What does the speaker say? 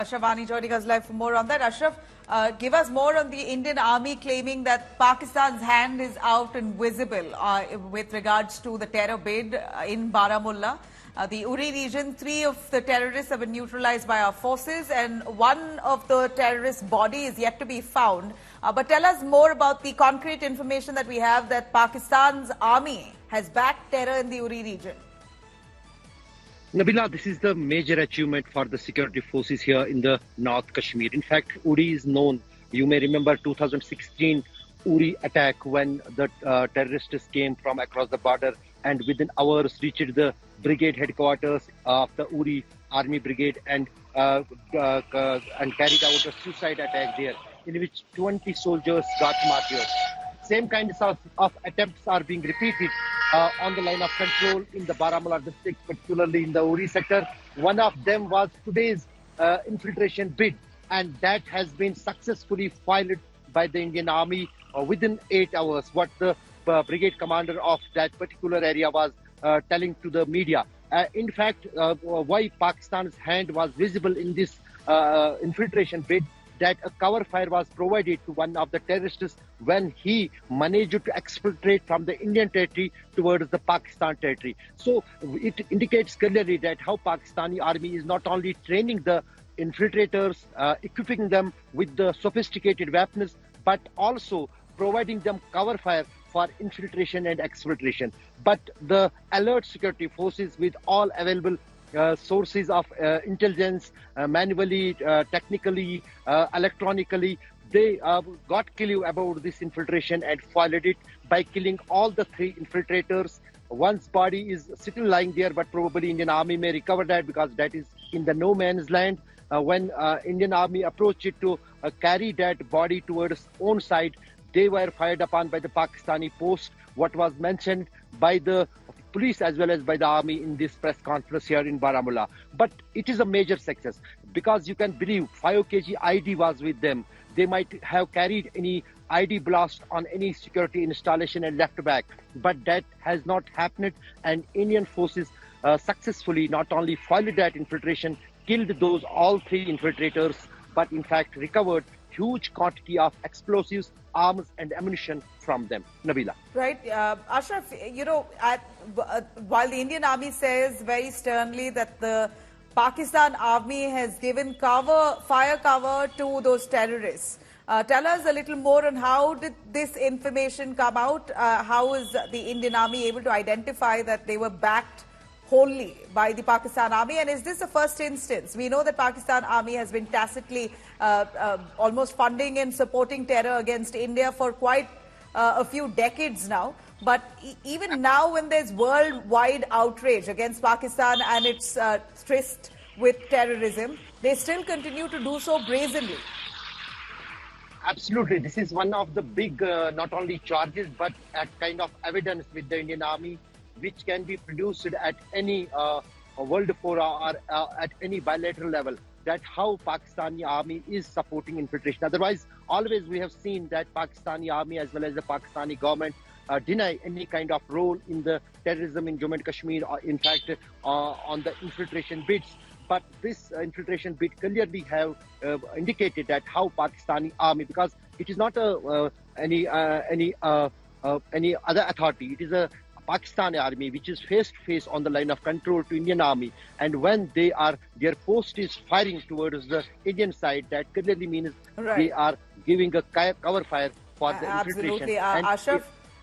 Ashraf joining us live for more on that. Ashraf, give us more on the Indian Army claiming that Pakistan's hand is out and visible with regards to the terror bid in Baramulla. The Uri region, 3 of the terrorists have been neutralized by our forces and one of the terrorists' body is yet to be found. But tell us more about the concrete information that we have that Pakistan's army has backed terror in the Uri region. Nabila, this is the major achievement for the security forces here in the North Kashmir. In fact, Uri is known, you may remember 2016 Uri attack when the terrorists came from across the border and within hours reached the brigade headquarters of the Uri Army Brigade and carried out a suicide attack there in which 20 soldiers got martyred. Same kinds of attempts are being repeated on the line of control in the Baramulla district, particularly in the Uri sector. One of them was today's infiltration bid, and that has been successfully foiled by the Indian Army within 8 hours, what the brigade commander of that particular area was telling to the media. In fact, why Pakistan's hand was visible in this infiltration bid, that a cover fire was provided to one of the terrorists when he managed to exfiltrate from the Indian territory towards the Pakistan territory. So it indicates clearly that how Pakistani army is not only training the infiltrators, equipping them with the sophisticated weapons, but also providing them cover fire for infiltration and exfiltration. But the alert security forces with all available sources of intelligence, manually, technically, electronically, they got clue about this infiltration and foiled it by killing all the 3 infiltrators. One's body is still lying there, but probably Indian Army may recover that because that is in the no man's land. When Indian Army approached it to carry that body towards own side, they were fired upon by the Pakistani post, what was mentioned by the police as well as by the army in this press conference here in Baramulla. But it is a major success because you can believe 5 kg ID was with them. They might have carried any ID blast on any security installation and left back, but that has not happened, and Indian forces successfully not only foiled that infiltration, killed those all 3 infiltrators, but in fact recovered huge quantity of explosives, arms and ammunition from them. Nabila. Right. Ashraf, you know, while the Indian Army says very sternly that the Pakistan Army has given fire cover to those terrorists, tell us a little more on how did this information come out? How is the Indian Army able to identify that they were backed wholly by the Pakistan Army, and is this the first instance? We know that Pakistan Army has been tacitly almost funding and supporting terror against India for quite a few decades now, but even now when there's worldwide outrage against Pakistan and its tryst with terrorism, they still continue to do so brazenly. Absolutely. This is one of the big not only charges but a kind of evidence with the Indian Army which can be produced at any world fora or at any bilateral level, that how Pakistani army is supporting infiltration. Otherwise, always we have seen that Pakistani army as well as the Pakistani government deny any kind of role in the terrorism in Jammu and Kashmir, or in fact on the infiltration bids. But this infiltration bid clearly have indicated that how Pakistani army, because it is not any other authority, it is a Pakistani army which is face to face on the line of control to Indian Army, and when their post is firing towards the Indian side, that clearly means they are giving a cover fire for the infiltration. Absolutely. Ashraf,